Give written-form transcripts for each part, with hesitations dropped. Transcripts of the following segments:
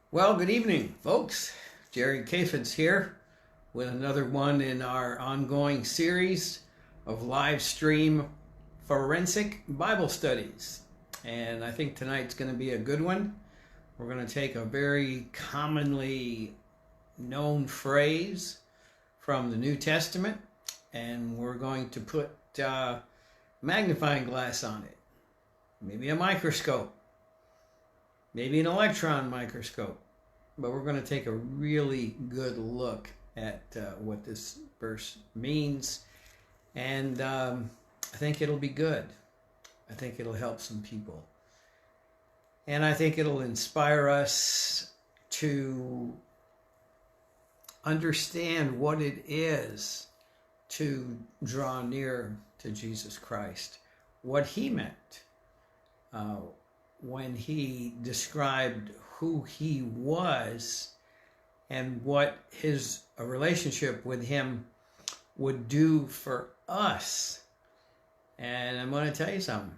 Well, good evening, folks. Jerry Kaifetz here with another one in our ongoing series of live stream forensic Bible studies. And I think tonight's going to be a good one. We're going to take a very commonly known phrase from the New Testament, and we're going to put a magnifying glass on it, maybe a microscope, maybe an electron microscope, but we're going to take a really good look at what this verse means, and I think it'll be good. I think it'll help some people, and I think it'll inspire us to understand what it is to draw near to Jesus Christ, what he meant when he described who he was and what his relationship with him would do for us. And I'm going to tell you something.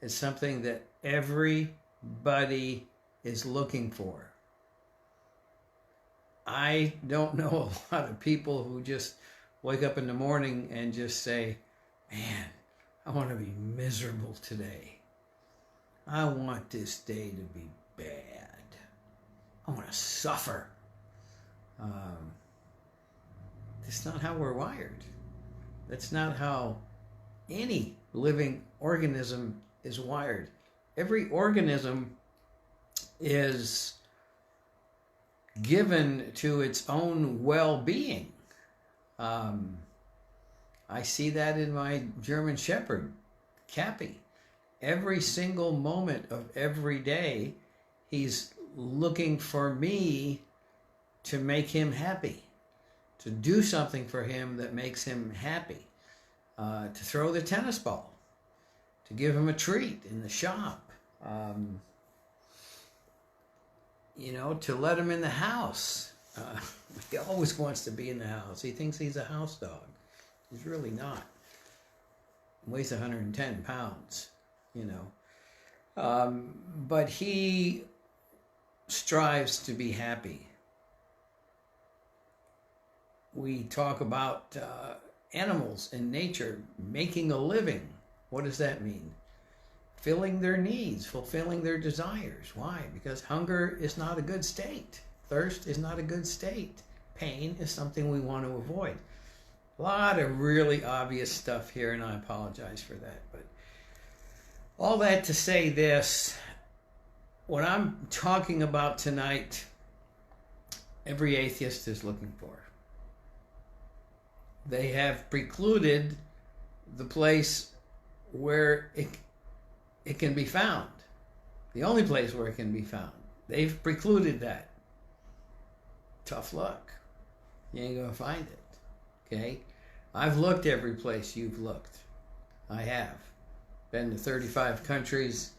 It's something that everybody is looking for. I don't know a lot of people who just wake up in the morning and just say, man, I want to be miserable today. I want this day to be bad. I want to suffer. That's not how we're wired. That's not how any living organism is wired. Every organism is given to its own well-being. I see that in my German Shepherd, Cappy. Every single moment of every day, he's looking for me to make him happy, to do something for him that makes him happy, to throw the tennis ball, to give him a treat in the shop, to let him in the house. He always wants to be in the house. He thinks he's a house dog. He's really not. He weighs 110 pounds. But he strives to be happy. We talk about animals in nature making a living. What does that mean? Filling their needs, fulfilling their desires. Why? Because hunger is not a good state. Thirst is not a good state. Pain is something we want to avoid. A lot of really obvious stuff here, and I apologize for that, but all that to say this, what I'm talking about tonight, every atheist is looking for. They have precluded the place where it can be found. The only place where it can be found. They've precluded that. Tough luck. You ain't going to find it. Okay? I've looked every place you've looked. I have. Been to 35 countries,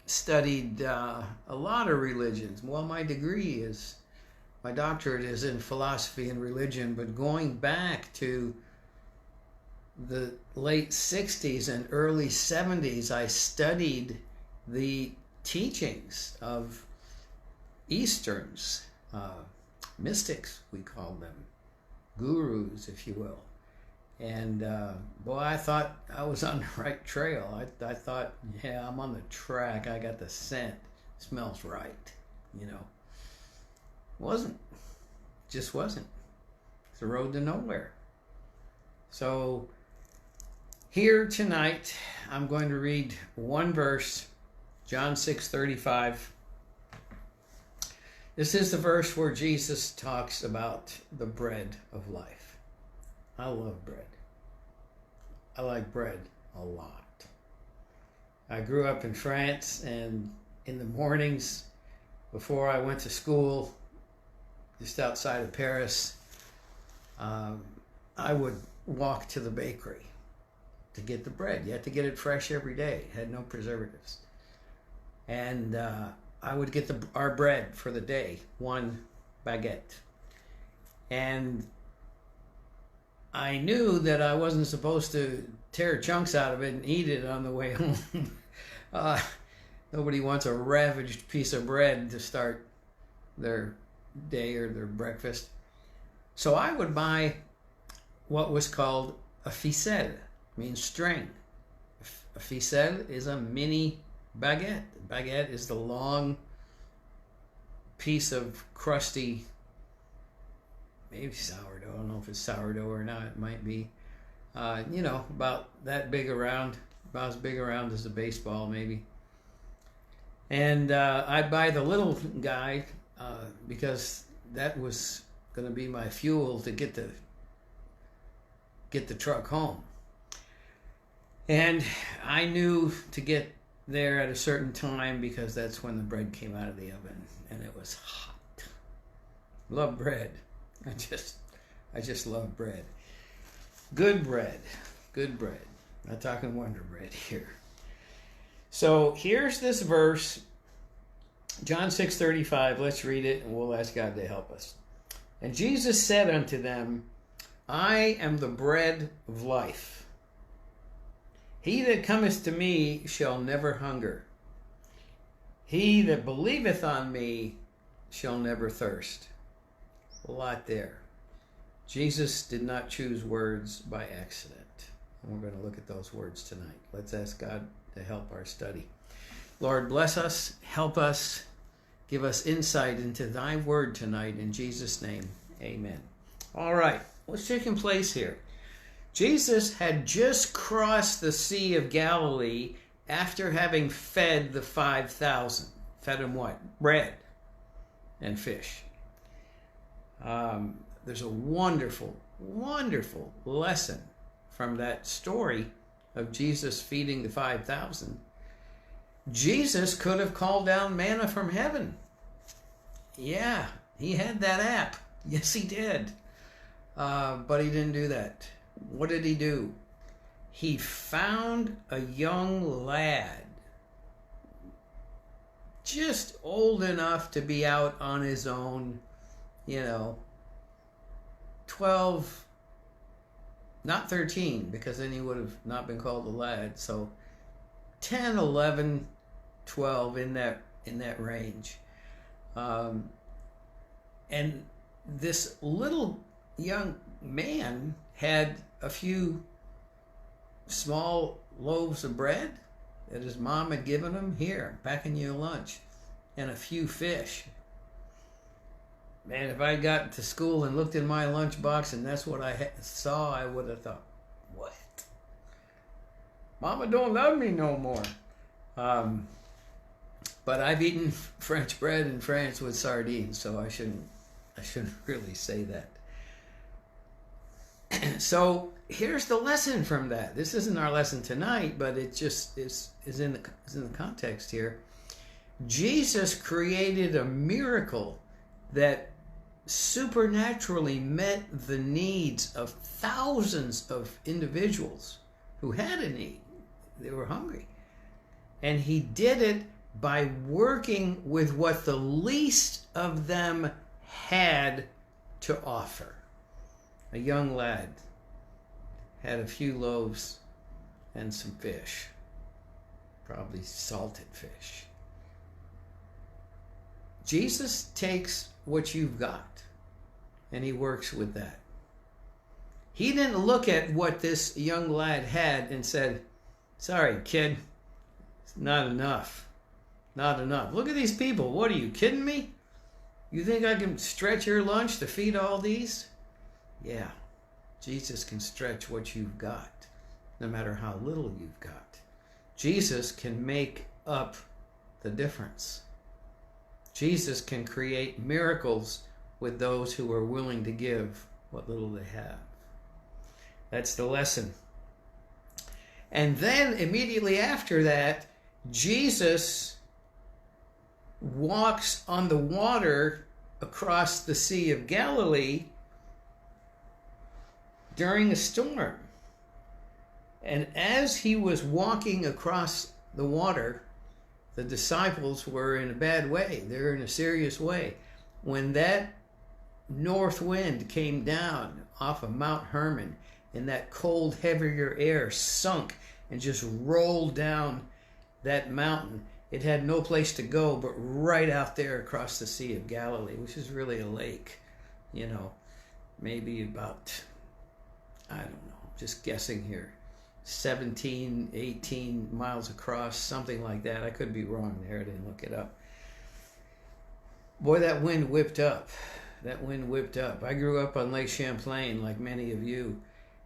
studied a lot of religions. Well, my doctorate is in philosophy and religion, but going back to the late 60s and early 70s, I studied the teachings of Easterns, mystics, we call them, gurus, if you will. And boy, I thought I was on the right trail. I thought, yeah, I'm on the track. I got the scent. Smells right, Wasn't. Just wasn't. It's a road to nowhere. So here tonight, I'm going to read one verse, John 6:35. This is the verse where Jesus talks about the bread of life. I love bread. I like bread a lot. I grew up in France, and in the mornings before I went to school, just outside of Paris, I would walk to the bakery to get the bread. You had to get it fresh every day. It had no preservatives. And I would get our bread for the day, one baguette. And I knew that I wasn't supposed to tear chunks out of it and eat it on the way home. Nobody wants a ravaged piece of bread to start their day or their breakfast. So I would buy what was called a ficelle, means string. A ficelle is a mini baguette. A baguette is the long piece of crusty, maybe sourdough. I don't know if it's sourdough or not. It might be, about that big around, about as big around as a baseball maybe. And I'd buy the little guy because that was going to be my fuel to get the truck home. And I knew to get there at a certain time because that's when the bread came out of the oven and it was hot. Love bread. I just love bread. Good bread. Good bread. Not talking Wonder Bread here. So here's this verse, John 6:35. Let's read it and we'll ask God to help us. And Jesus said unto them, I am the bread of life. He that cometh to me shall never hunger. He that believeth on me shall never thirst. A lot there. Jesus did not choose words by accident. And we're going to look at those words tonight. Let's ask God to help our study. Lord, bless us, help us, give us insight into thy word tonight. In Jesus' name, amen. All right, what's taking place here? Jesus had just crossed the Sea of Galilee after having fed the 5,000. Fed them what? Bread and fish. There's a wonderful, wonderful lesson from that story of Jesus feeding the 5,000. Jesus could have called down manna from heaven. Yeah, he had that app. Yes, he did. But he didn't do that. What did he do? He found a young lad, just old enough to be out on his own, 12, not 13, because then he would have not been called a lad. So 10, 11, 12, in that range. And this little young man had a few small loaves of bread that his mom had given him. Here, packing you lunch, and a few fish. Man, if I got to school and looked in my lunchbox and that's what I saw, I would have thought, what? Mama don't love me no more. But I've eaten French bread in France with sardines, so I shouldn't really say that. So here's the lesson from that. This isn't our lesson tonight, but it just is in the context here. Jesus created a miracle that supernaturally met the needs of thousands of individuals who had a need. They were hungry. And he did it by working with what the least of them had to offer. A young lad had a few loaves and some fish, probably salted fish. Jesus takes what you've got and he works with that. He didn't look at what this young lad had and said, sorry, kid, it's not enough. Not enough. Look at these people. What, are you kidding me? You think I can stretch your lunch to feed all these? Yeah, Jesus can stretch what you've got, no matter how little you've got. Jesus can make up the difference. Jesus can create miracles with those who are willing to give what little they have. That's the lesson. And then immediately after that, Jesus walks on the water across the Sea of Galilee during a storm. And as he was walking across the water, the disciples were in a bad way. They're in a serious way. When that north wind came down off of Mount Hermon and that cold, heavier air sunk and just rolled down that mountain, it had no place to go but right out there across the Sea of Galilee, which is really a lake, maybe about, I don't know, just guessing here, 17, 18 miles across, something like that. I could be wrong there. I didn't look it up. Boy, that wind whipped up. That wind whipped up. I grew up on Lake Champlain, like many of you.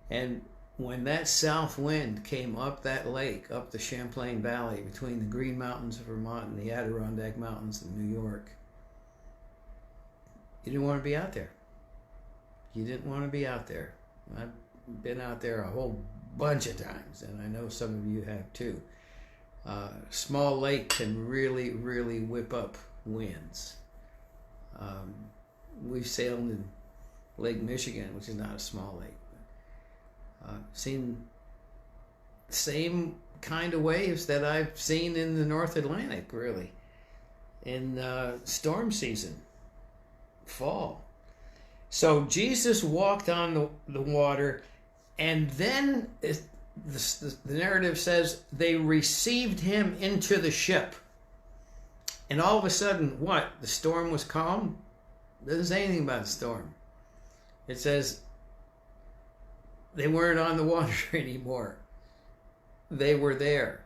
And when that south wind came up that lake, up the Champlain Valley, between the Green Mountains of Vermont and the Adirondack Mountains of New York, you didn't want to be out there. You didn't want to be out there. I've been out there a whole bunch of times, and I know some of you have too. Small lake can really, really whip up winds. We've sailed in Lake Michigan, which is not a small lake. Seen the same kind of waves that I've seen in the North Atlantic, really, in storm season, fall. So Jesus walked on the water, and then the narrative says they received him into the ship. And all of a sudden, what? The storm was calm? It doesn't say anything about the storm. It says they weren't on the water anymore. They were there.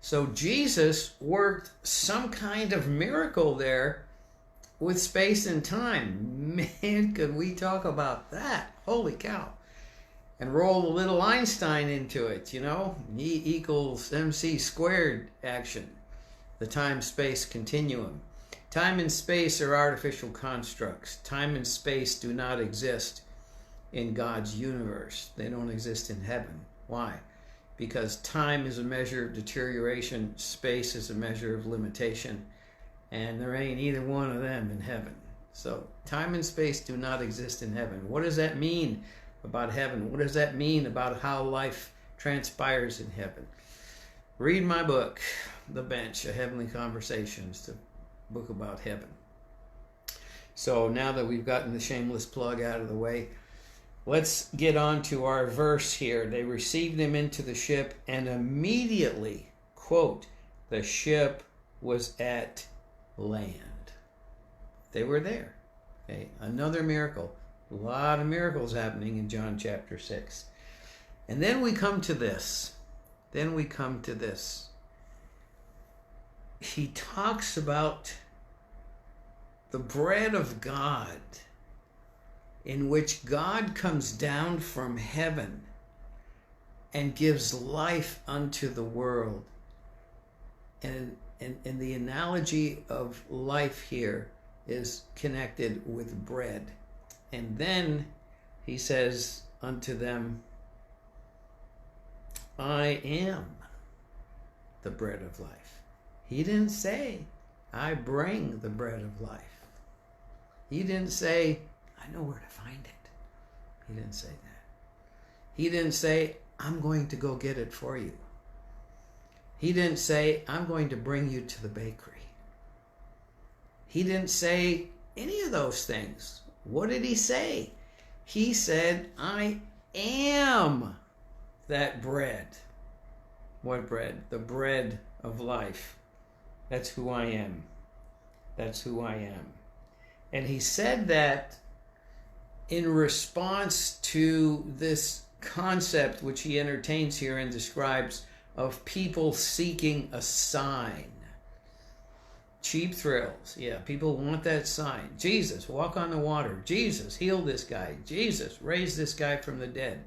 So Jesus worked some kind of miracle there with space and time. Man, could we talk about that? Holy cow. And roll a little Einstein into it, E equals MC squared action. The time-space continuum. Time and space are artificial constructs. Time and space do not exist in God's universe. They don't exist in heaven. Why? Because time is a measure of deterioration, space is a measure of limitation, and there ain't either one of them in heaven. So time and space do not exist in heaven. What does that mean about heaven? What does that mean about how life transpires in heaven? Read my book, The Bench, A Heavenly Conversations, the book about heaven. So now that we've gotten the shameless plug out of the way, let's get on to our verse here. They received him into the ship, and immediately, quote, the ship was at land. They were there. Okay, another miracle. A lot of miracles happening in John chapter 6. And then we come to this. He talks about the bread of God, in which God comes down from heaven and gives life unto the world. And the analogy of life here is connected with bread. And then he says unto them, I am the bread of life. He didn't say, I bring the bread of life. He didn't say, I know where to find it. He didn't say that. He didn't say, I'm going to go get it for you. He didn't say, I'm going to bring you to the bakery. He didn't say any of those things. What did he say? He said, I am that bread. What bread? The bread of life. That's who I am. That's who I am. And he said that in response to this concept which he entertains here and describes of people seeking a sign. Cheap thrills. Yeah, people want that sign. Jesus, walk on the water. Jesus, heal this guy. Jesus, raise this guy from the dead.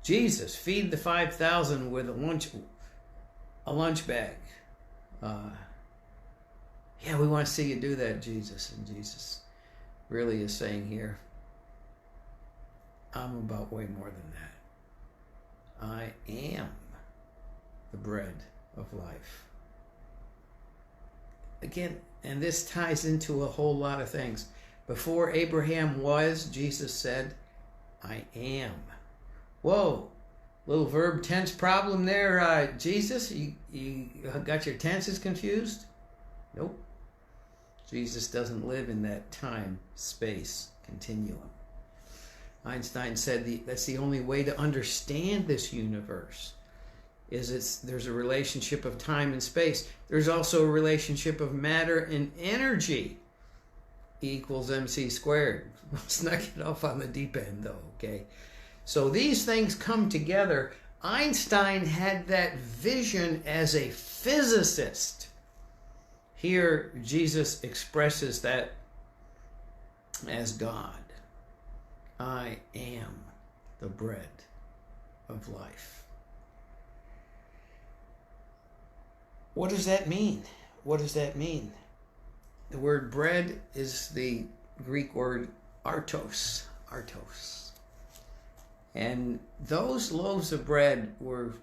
Jesus, feed the 5,000 with a lunch bag. Yeah, we want to see you do that, Jesus. And Jesus really is saying here, I'm about way more than that. I am the bread of life. Again, and this ties into a whole lot of things. Before Abraham was, Jesus said, I am. Whoa, little verb tense problem there, Jesus? You got your tenses confused? Nope. Jesus doesn't live in that time-space continuum. Einstein said that's the only way to understand this universe there's a relationship of time and space. There's also a relationship of matter and energy. E equals mc squared. Let's not get off on the deep end though, okay? So these things come together. Einstein had that vision as a physicist. Here, Jesus expresses that as God. I am the bread of life. What does that mean? What does that mean? The word bread is the Greek word artos. Artos. And those loaves of bread were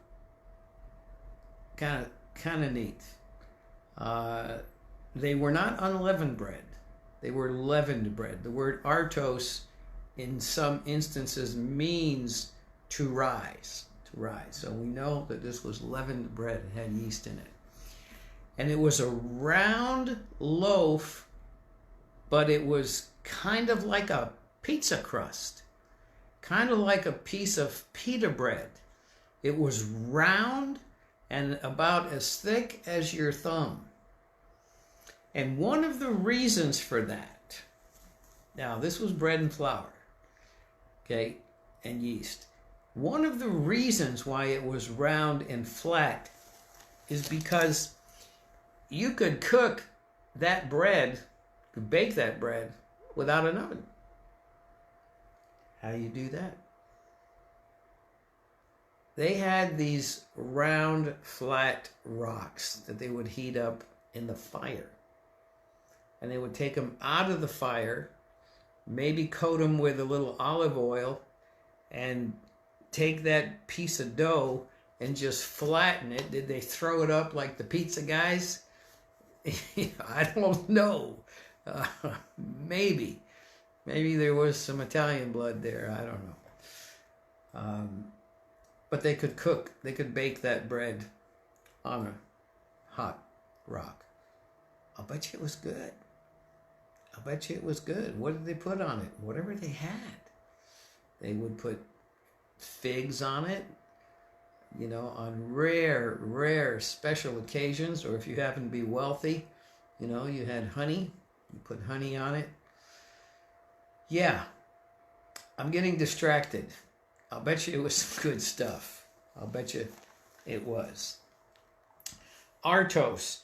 kind of neat. They were not unleavened bread. They were leavened bread. The word artos in some instances means to rise. To rise. So we know that this was leavened bread. It had yeast in it. And it was a round loaf, but it was kind of like a pizza crust. Kind of like a piece of pita bread. It was round and about as thick as your thumb. And one of the reasons for that, now this was bread and flour, okay, and yeast. One of the reasons why it was round and flat is because you could cook that bread, could bake that bread without an oven. How do you do that? They had these round, flat rocks that they would heat up in the fire. And they would take them out of the fire, maybe coat them with a little olive oil, and take that piece of dough and just flatten it. Did they throw it up like the pizza guys? I don't know. Maybe. Maybe there was some Italian blood there. I don't know. But they could bake that bread on a hot rock. I'll bet you it was good. I'll bet you it was good. What did they put on it? Whatever they had. They would put figs on it, you know, on rare special occasions, or if you happen to be wealthy, you know, you had honey. You put honey on it. Yeah, I'm getting distracted. I'll bet you it was some good stuff. I'll bet you it was. Artos,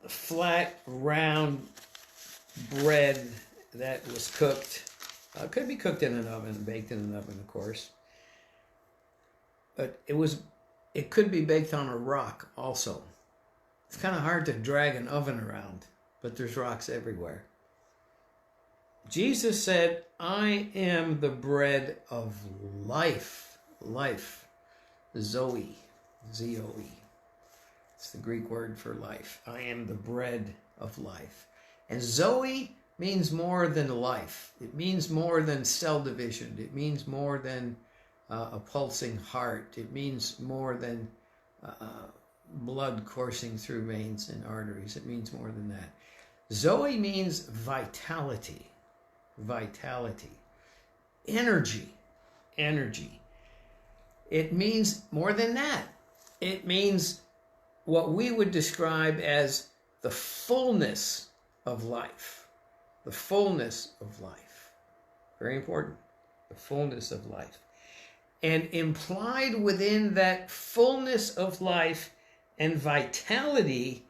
flat, round bread that was cooked. Could be cooked in an oven, baked in an oven, of course. But it could be baked on a rock also. It's kind of hard to drag an oven around, but there's rocks everywhere. Jesus said, I am the bread of life. Life. Zoe. Z-O-E. It's the Greek word for life. I am the bread of life. And Zoe means more than life. It means more than cell division. It means more than a pulsing heart. It means more than blood coursing through veins and arteries. It means more than that. Zoe means vitality. Vitality. Energy. Energy. It means more than that. It means what we would describe as the fullness of life. The fullness of life. Very important. The fullness of life. And implied within that fullness of life and vitality,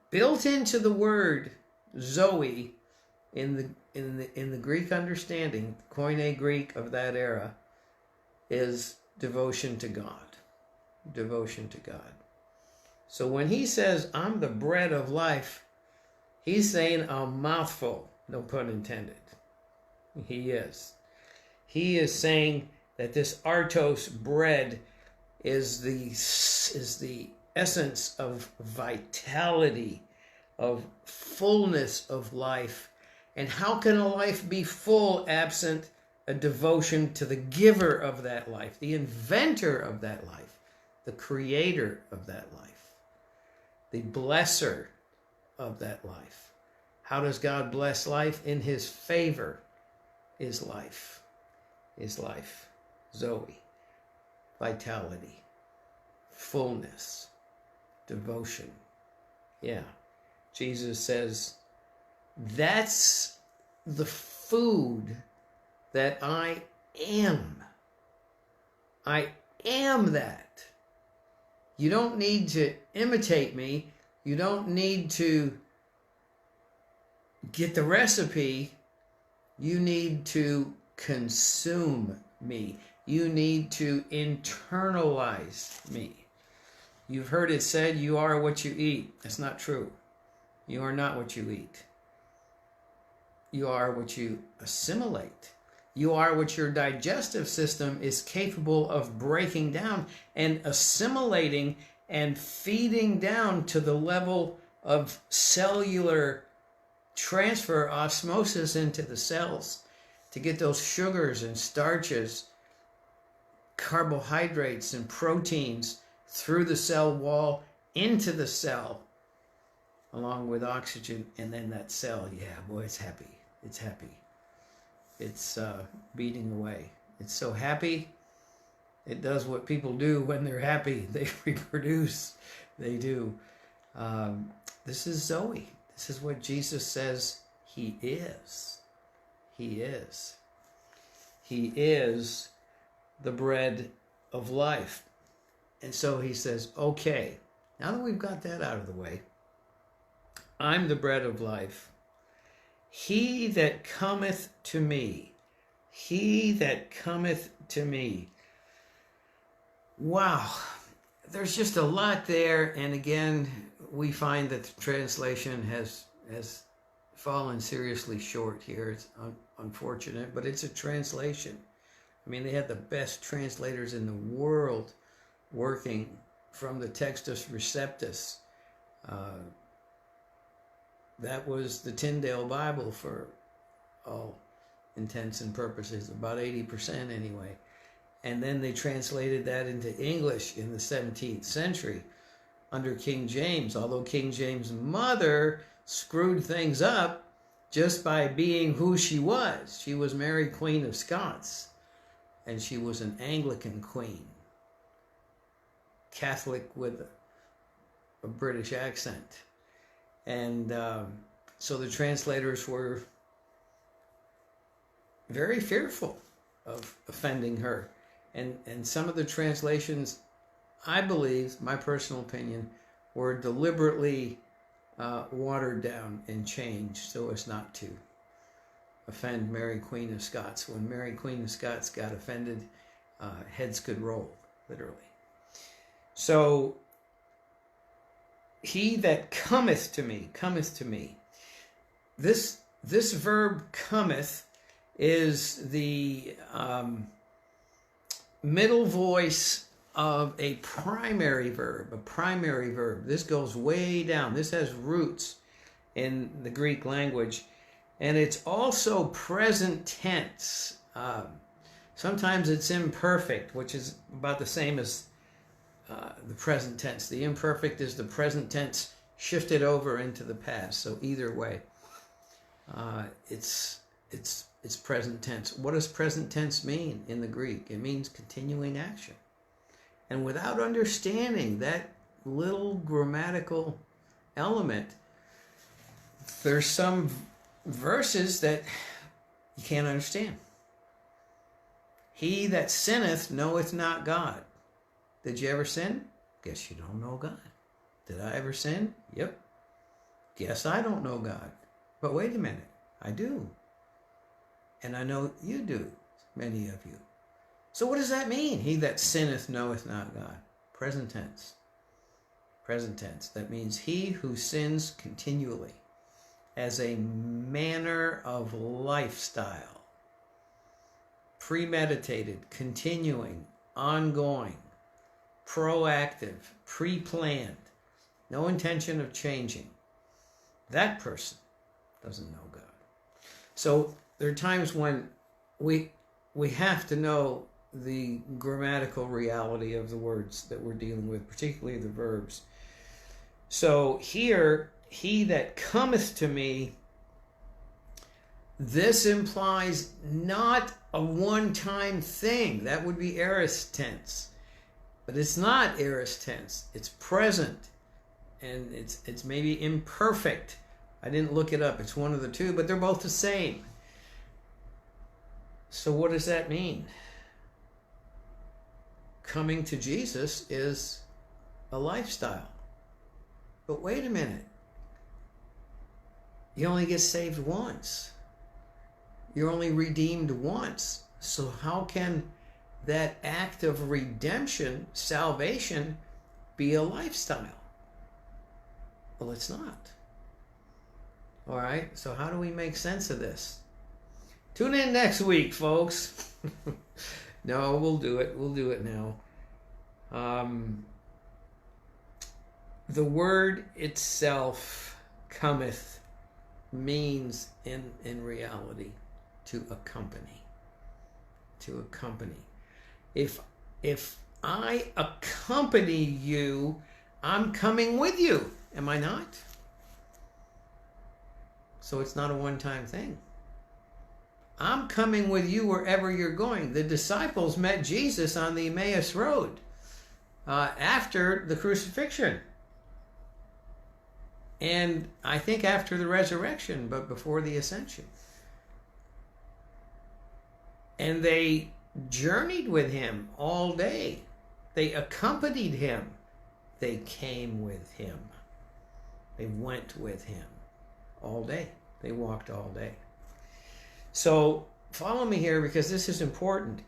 built into the word Zoe in the Greek understanding, Koine Greek of that era, is devotion to God. Devotion to God. So when he says, I'm the bread of life, he's saying a mouthful, no pun intended. He is. He is saying that this artos bread is the essence of vitality, of fullness of life. And how can a life be full absent a devotion to the giver of that life, the inventor of that life, the creator of that life, the blesser of that life? How does God bless life? In his favor is life. Is life. Zoe, vitality, fullness, devotion. Yeah. Jesus says, that's the food that I am. I am that. You don't need to imitate me. You don't need to get the recipe. You need to consume me. You need to internalize me. You've heard it said, you are what you eat. That's not true. You are not what you eat. You are what you assimilate. You are what your digestive system is capable of breaking down and assimilating and feeding down to the level of cellular transfer, osmosis into the cells to get those sugars and starches, carbohydrates and proteins through the cell wall into the cell, along with oxygen, and then that cell, yeah, boy, it's happy. It's happy. It's beating away. It's so happy. It does what people do when they're happy. They reproduce. They do. This is Zoe. This is what Jesus says he is. He is. He is the bread of life. And so he says, okay, now that we've got that out of the way, I'm the bread of life. He that cometh to me, he that cometh to me. Wow, there's just a lot there. And again, we find that the translation has fallen seriously short here. It's unfortunate, but it's a translation. I mean, they had the best translators in the world working from the Textus Receptus. That was the Tyndale Bible for all intents and purposes, about 80% anyway. And then they translated that into English in the 17th century under King James, although King James' mother screwed things up just by being who she was. She was Mary, Queen of Scots, and she was an Anglican queen, Catholic with a British accent. And so the translators were very fearful of offending her. And some of the translations, I believe, my personal opinion, were deliberately watered down and changed so as not to offend Mary, Queen of Scots. When Mary, Queen of Scots got offended, heads could roll, literally. So, he that cometh to me, cometh to me. This verb cometh is the middle voice of a primary verb, This goes way down. This has roots in the Greek language. And it's also present tense. Sometimes it's imperfect, which is about the same as the present tense. The imperfect is the present tense shifted over into the past. So either way, it's present tense. What does present tense mean in the Greek? It means continuing action. And without understanding that little grammatical element, there's some verses that you can't understand. He that sinneth knoweth not God. Did you ever sin? Guess you don't know God. Did I ever sin? Yep. Guess I don't know God. But wait a minute. I do. And I know you do, many of you. So what does that mean? He that sinneth knoweth not God. Present tense. Present tense. That means he who sins continually as a manner of lifestyle. Premeditated, continuing, ongoing, proactive, pre-planned, no intention of changing. That person doesn't know God. So there are times when we have to know the grammatical reality of the words that we're dealing with, particularly the verbs. So here, he that cometh to me, This implies not a one-time thing. That would be aorist tense. But it's not aorist tense. It's present. And it's maybe imperfect. I didn't look it up. It's one of the two, but they're both the same. So what does that mean? Coming to Jesus is a lifestyle. But wait a minute. You only get saved once. You're only redeemed once. So how can that act of redemption, salvation, be a lifestyle? Well, it's not. All right, so how do we make sense of this? Tune in next week, folks. No, we'll do it. We'll do it now. The word itself, cometh, means in reality to accompany. To accompany. If I accompany you, I'm coming with you. Am I not? So it's not a one-time thing. I'm coming with you wherever you're going. The disciples met Jesus on the Emmaus Road after the crucifixion. And I think after the resurrection, but before the ascension. And they journeyed with him all day. They accompanied him. They came with him. They went with him all day. They walked all day. So follow me here because this is important.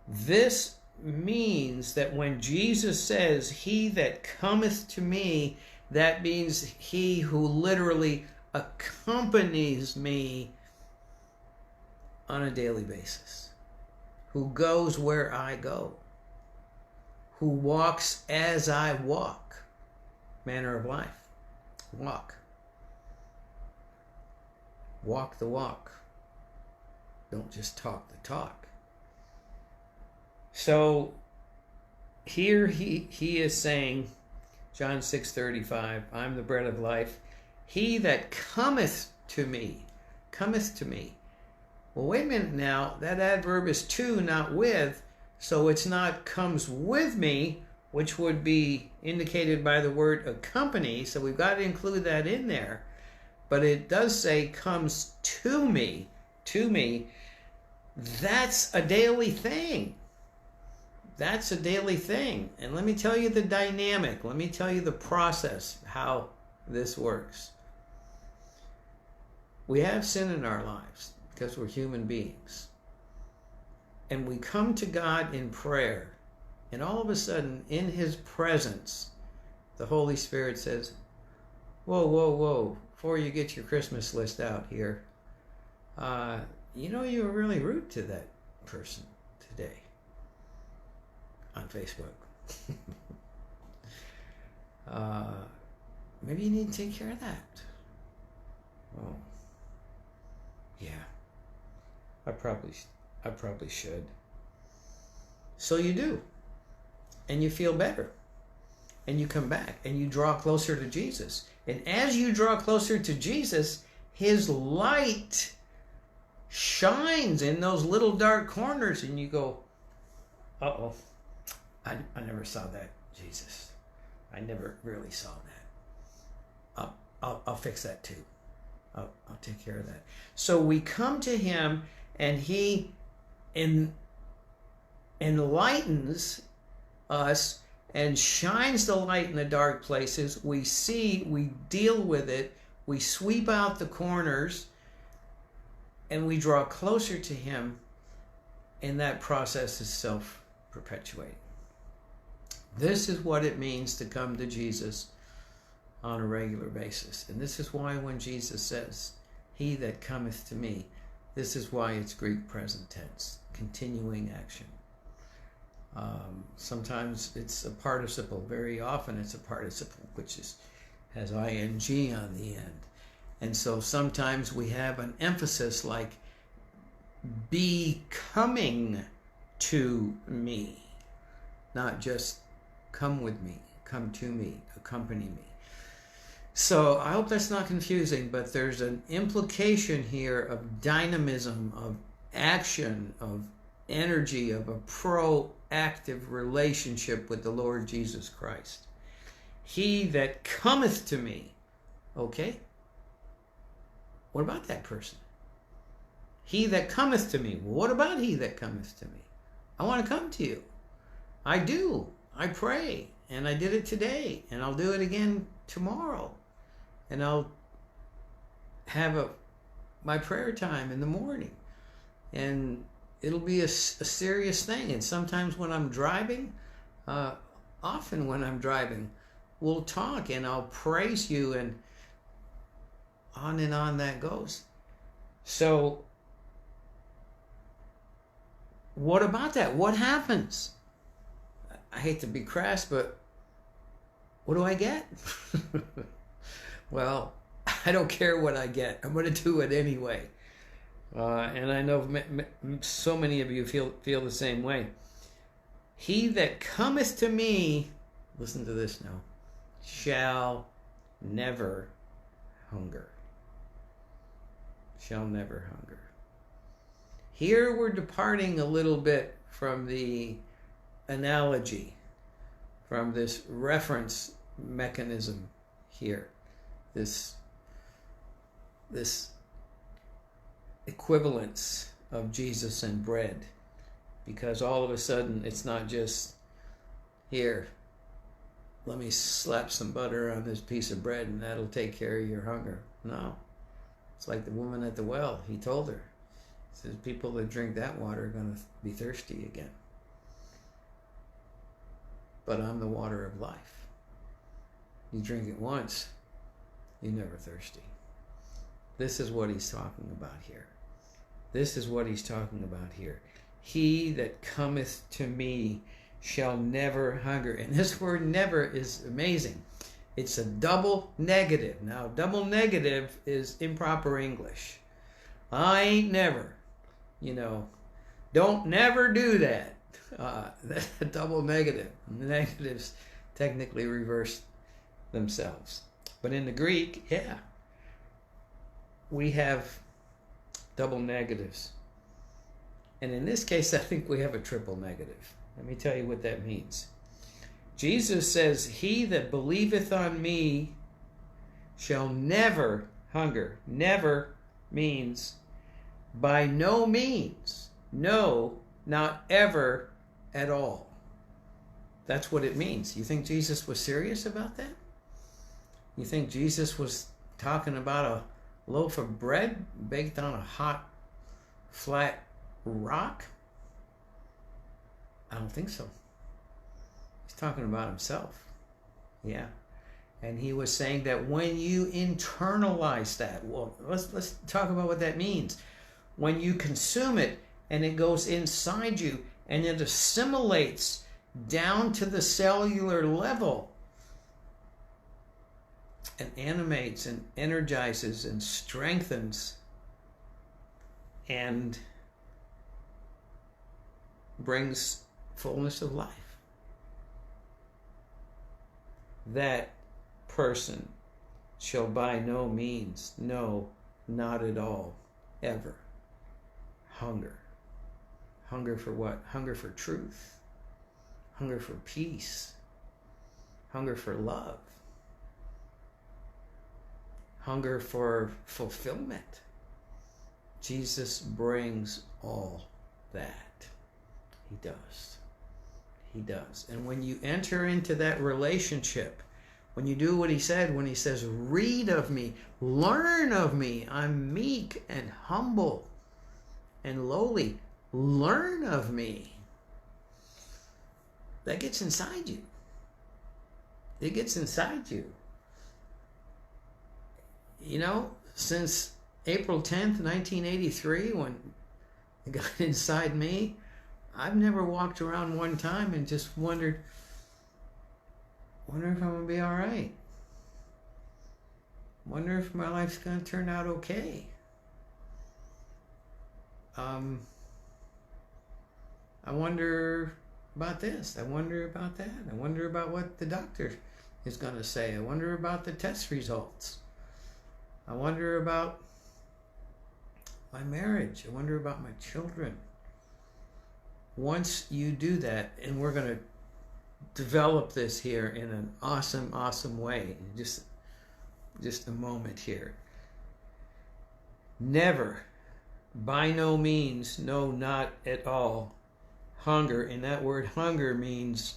This means that when Jesus says, "He that cometh to me," that means he who literally accompanies me on a daily basis, who goes where I go, who walks as I walk, manner of life. Walk. Walk the walk. Don't just talk the talk. So here he is saying, John 6:35, I'm the bread of life. He that cometh to me, cometh to me. Well, wait a minute now. That adverb is to, not with. So it's not comes with me, which would be indicated by the word accompany. So we've got to include that in there. But it does say comes to me. To me. That's a daily thing. That's a daily thing. And let me tell you the dynamic. Let me tell you the process, how this works. We have sin in our lives because we're human beings. And we come to God in prayer. And all of a sudden, in his presence, the Holy Spirit says, whoa, whoa, whoa, before you get your Christmas list out here, you know you were really rude to that person today on Facebook. Maybe you need to take care of that. Oh, yeah, I probably should. So you do. And you feel better. And you come back and you draw closer to Jesus. And as you draw closer to Jesus, his light shines in those little dark corners and you go, uh-oh, I never saw that, Jesus. I never really saw that. I'll fix that too. I'll take care of that. So we come to him and he enlightens us and shines the light in the dark places. We see, we deal with it, we sweep out the corners, and we draw closer to him, and that process is self-perpetuating. This is what it means to come to Jesus on a regular basis. And this is why when Jesus says, he that cometh to me, this is why it's Greek present tense, continuing action. Sometimes it's a participle. Very often it's a participle which has ing on the end. And so sometimes we have an emphasis like be coming to me, not just come with me, come to me, accompany me. So I hope that's not confusing, but there's an implication here of dynamism, of action, of energy, of a proactive relationship with the Lord Jesus Christ. He that cometh to me. Okay? What about that person? He that cometh to me. What about he that cometh to me? I want to come to you. I do. I pray. And I did it today. And I'll do it again tomorrow. And I'll have my prayer time in the morning. And it'll be a serious thing. And sometimes when I'm driving, often when I'm driving, we'll talk and I'll praise you, and on that goes. So what about that? What happens? I hate to be crass, but what do I get? Well, I don't care what I get. I'm going to do it anyway. And I know so many of you feel the same way. He that cometh to me, listen to this now, shall never hunger. Shall never hunger. Here we're departing a little bit from the analogy, from this reference mechanism here, this equivalence of Jesus and bread, because all of a sudden it's not just, here, let me slap some butter on this piece of bread and that'll take care of your hunger. No. It's like the woman at the well. He told her, he says, people that drink that water are going to be thirsty again. But I'm the water of life. You drink it once, you're never thirsty. This is what he's talking about here. This is what he's talking about here. He that cometh to me shall never hunger. And this word never is amazing. It's a double negative. Now, double negative is improper English. I ain't never. Don't never do that. That's a double negative. Negatives technically reverse themselves. But in the Greek, yeah, we have double negatives. And in this case, I think we have a triple negative. Let me tell you what that means. Jesus says, he that believeth on me shall never hunger. Never means by no means. No, not ever at all. That's what it means. You think Jesus was serious about that? You think Jesus was talking about a loaf of bread baked on a hot, flat rock? I don't think so. He's talking about himself. Yeah. And he was saying that when you internalize that, well, let's talk about what that means. When you consume it and it goes inside you and it assimilates down to the cellular level and animates and energizes and strengthens and brings fullness of life, that person shall by no means, no, not at all, ever hunger. Hunger for what? Hunger for truth. Hunger for peace. Hunger for love. Hunger for fulfillment. Jesus brings all that. He does. He does. And when you enter into that relationship, when you do what he said, when he says, read of me, learn of me, I'm meek and humble and lowly, learn of me. That gets inside you. It gets inside you. Since April 10th, 1983, when it got inside me, I've never walked around one time and just wonder if I'm going to be all right. Wonder if my life's going to turn out okay. I wonder about this. I wonder about that. I wonder about what the doctor is going to say, I wonder about the test results. I wonder about my marriage. I wonder about my children. Once you do that, and we're going to develop this here in an awesome, awesome way. Just a moment here. Never, by no means, no, not at all, hunger. And that word hunger means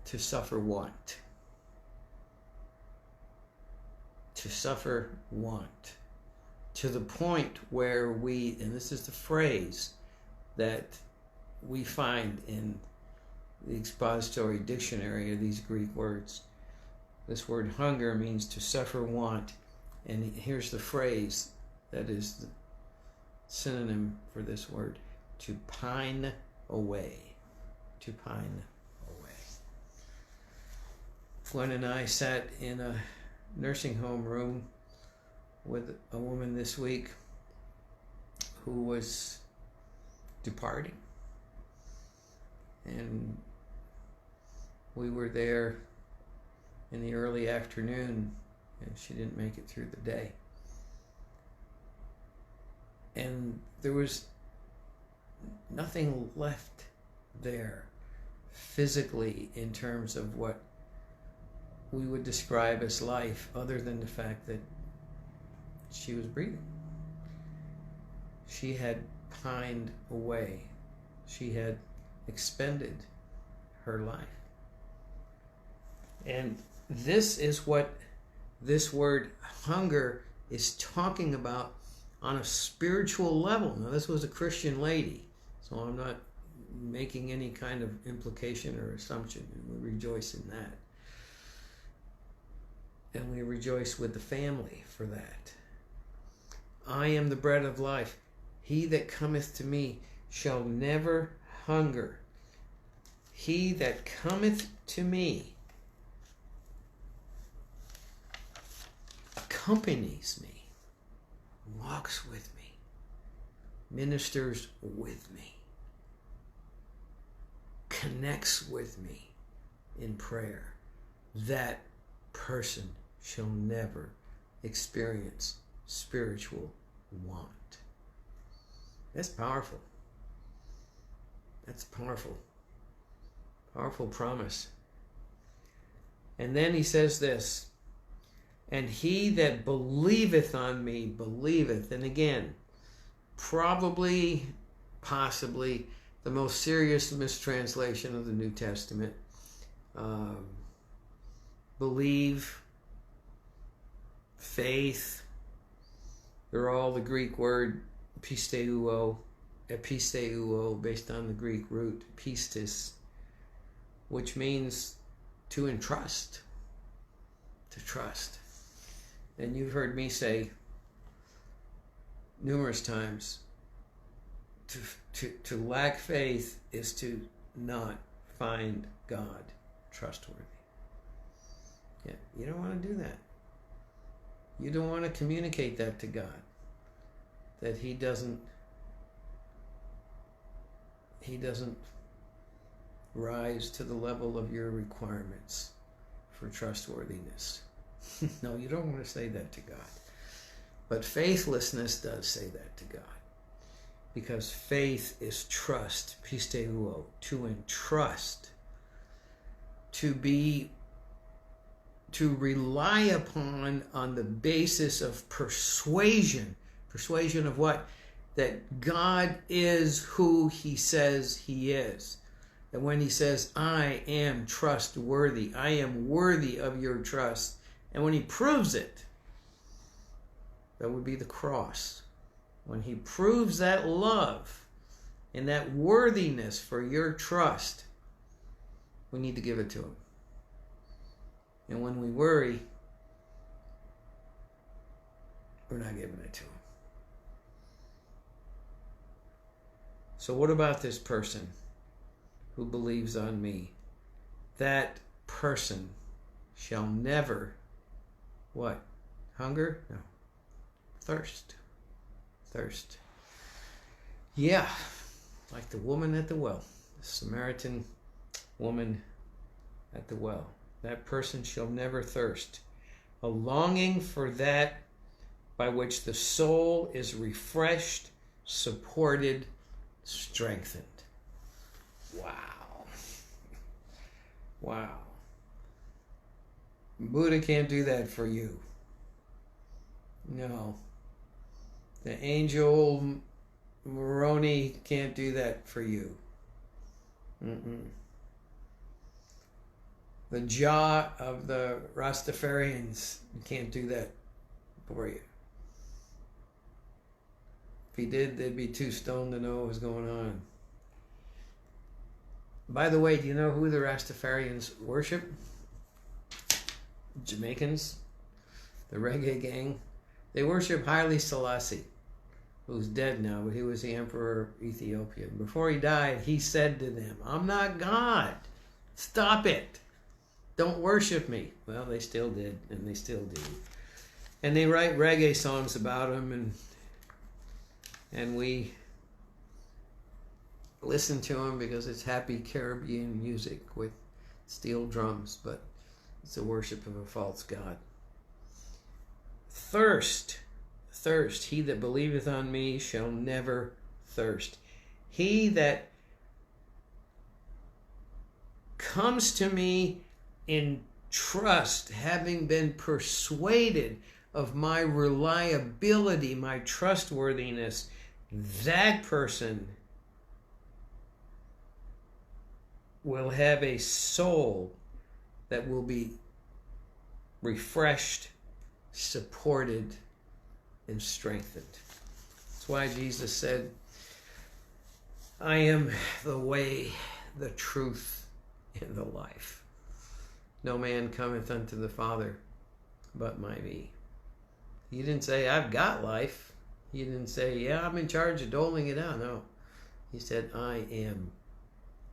to suffer want. To suffer want. To the point where we, and this is the phrase that we find in the expository dictionary of these Greek words. This word hunger means to suffer want. And here's the phrase that is the synonym for this word: to pine away. To pine away. Gwen and I sat in a nursing home room with a woman this week who was departing. And we were there in the early afternoon, and she didn't make it through the day. And there was nothing left there physically in terms of what we would describe as life, other than the fact that she was breathing. She had pined away. She had expended her life. And this is what this word hunger is talking about on a spiritual level. Now, this was a Christian lady, so I'm not making any kind of implication or assumption, and we rejoice in that. And we rejoice with the family for that. I am the bread of life. He that cometh to me shall never hunger. He that cometh to me accompanies me, walks with me, ministers with me, connects with me in prayer. That person shall never experience spiritual want. That's powerful. That's powerful. Powerful promise. And then he says this: and he that believeth on me believeth. And again, probably, possibly, the most serious mistranslation of the New Testament. Believe, faith, they're all the Greek word pisteuo, episteuo, based on the Greek root pistis, which means to entrust, to trust. And you've heard me say numerous times, to lack faith is to not find God trustworthy. Yeah, you don't want to do that. You don't want to communicate that to God, that he doesn't rise to the level of your requirements for trustworthiness. No, you don't want to say that to God. But faithlessness does say that to God. Because faith is trust, pisteuo, to entrust, to rely upon on the basis of persuasion. Persuasion of what? That God is who he says he is. That when he says, I am trustworthy, I am worthy of your trust. And when he proves it, that would be the cross. When he proves that love and that worthiness for your trust, we need to give it to him. And when we worry, we're not giving it to him. So what about this person who believes on me? That person shall never, what? Hunger? No. Thirst. Thirst. Yeah, like the woman at the well, the Samaritan woman at the well. that person shall never thirst. A longing for that by which the soul is refreshed, supported, strengthened. Wow. Wow. Buddha can't do that for you. No. The angel Moroni can't do that for you. The Jah of the Rastafarians can't do that for you. If he did, they'd be too stoned to know what was going on. By the way, do you know who the Rastafarians worship? Jamaicans, the reggae gang. They worship Haile Selassie, who's dead now, but he was the emperor of Ethiopia. Before he died, he said to them, "I'm not God. Stop it. Don't worship me." Well, they still did, and they still do. And they write reggae songs about him, and we listen to him because it's happy Caribbean music with steel drums, but it's a worship of a false god. Thirst. He that believeth on me shall never thirst. He that comes to me in trust, having been persuaded of my reliability, my trustworthiness, that person will have a soul that will be refreshed, supported, and strengthened. That's why Jesus said, "I am the way, the truth, and the life. No man cometh unto the Father but by me." He didn't say, "I've got life." He didn't say, "Yeah, I'm in charge of doling it out." No. He said, "I am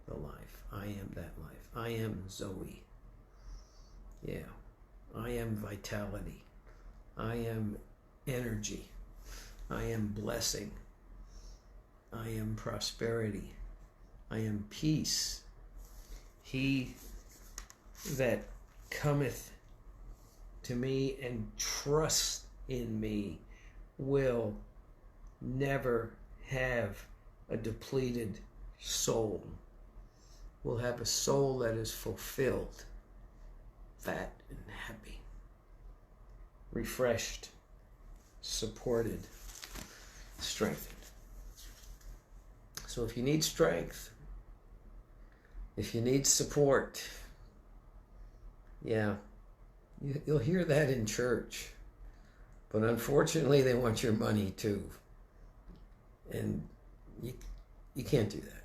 the life. I am that life. I am Zoe. Yeah. I am vitality. I am energy. I am blessing. I am prosperity. I am peace. He that cometh to me and trusts in me will never have a depleted soul. Will have a soul that is fulfilled, fat and happy, refreshed, supported, strengthened. So if you need strength, if you need support, yeah, you'll hear that in church. But unfortunately, they want your money too. And you can't do that.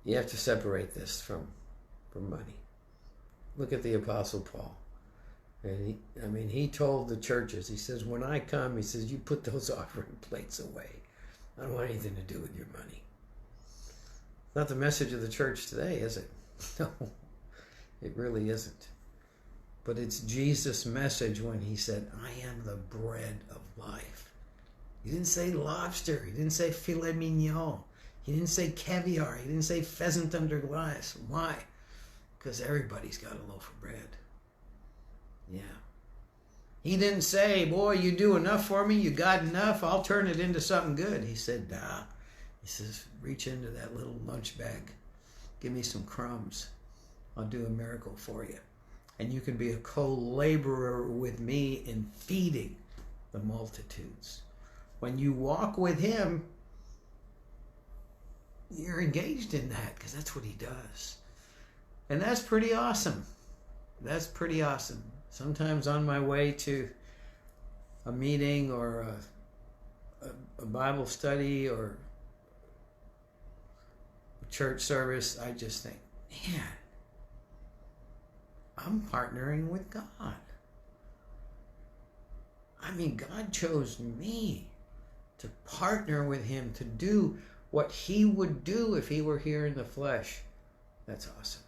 You have to separate this from money. Look at the Apostle Paul. And he told the churches, he says, when I come, he says, you put those offering plates away. I don't want anything to do with your money. Not the message of the church today, is it? No, it really isn't. But it's Jesus' message when he said, I am the bread of life. He didn't say lobster. He didn't say filet mignon. He didn't say caviar. He didn't say pheasant under glass. Why? Because everybody's got a loaf of bread. Yeah. He didn't say, boy, you do enough for me. You got enough. I'll turn it into something good. He said, nah. He says, reach into that little lunch bag. Give me some crumbs. I'll do a miracle for you. And you can be a co-laborer with me in feeding the multitudes. When you walk with him, you're engaged in that because that's what he does. And that's pretty awesome. That's pretty awesome. Sometimes on my way to a meeting or a Bible study or a church service, I just think, man, I'm partnering with God. I mean, God chose me to partner with him to do what he would do if he were here in the flesh. That's awesome.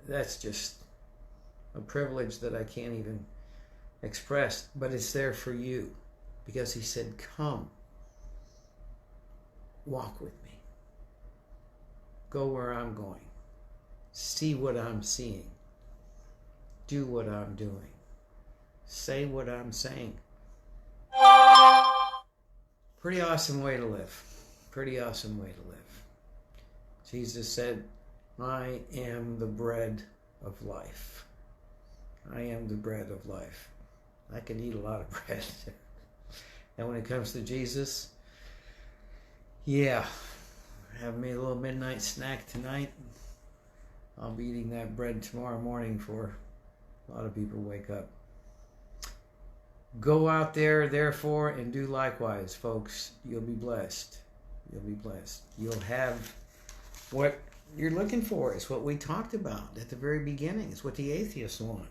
That's just a privilege that I can't even express, but it's there for you because he said, come, walk with me. Go where I'm going. See what I'm seeing. Do what I'm doing. Say what I'm saying. Pretty awesome way to live. Pretty awesome way to live. Jesus said, I am the bread of life. I am the bread of life. I can eat a lot of bread. And when it comes to Jesus, yeah, have me a little midnight snack tonight. I'll be eating that bread tomorrow morning before a lot of people wake up. Go out there, therefore, and do likewise, folks. You'll be blessed. You'll be blessed. You'll have what you're looking for. It's what we talked about at the very beginning. It's what the atheists want.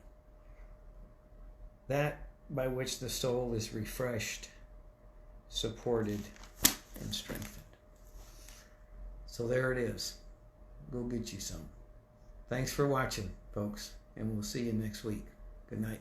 That by which the soul is refreshed, supported, and strengthened. So there it is. Go get you some. Thanks for watching, folks, and we'll see you next week. Good night.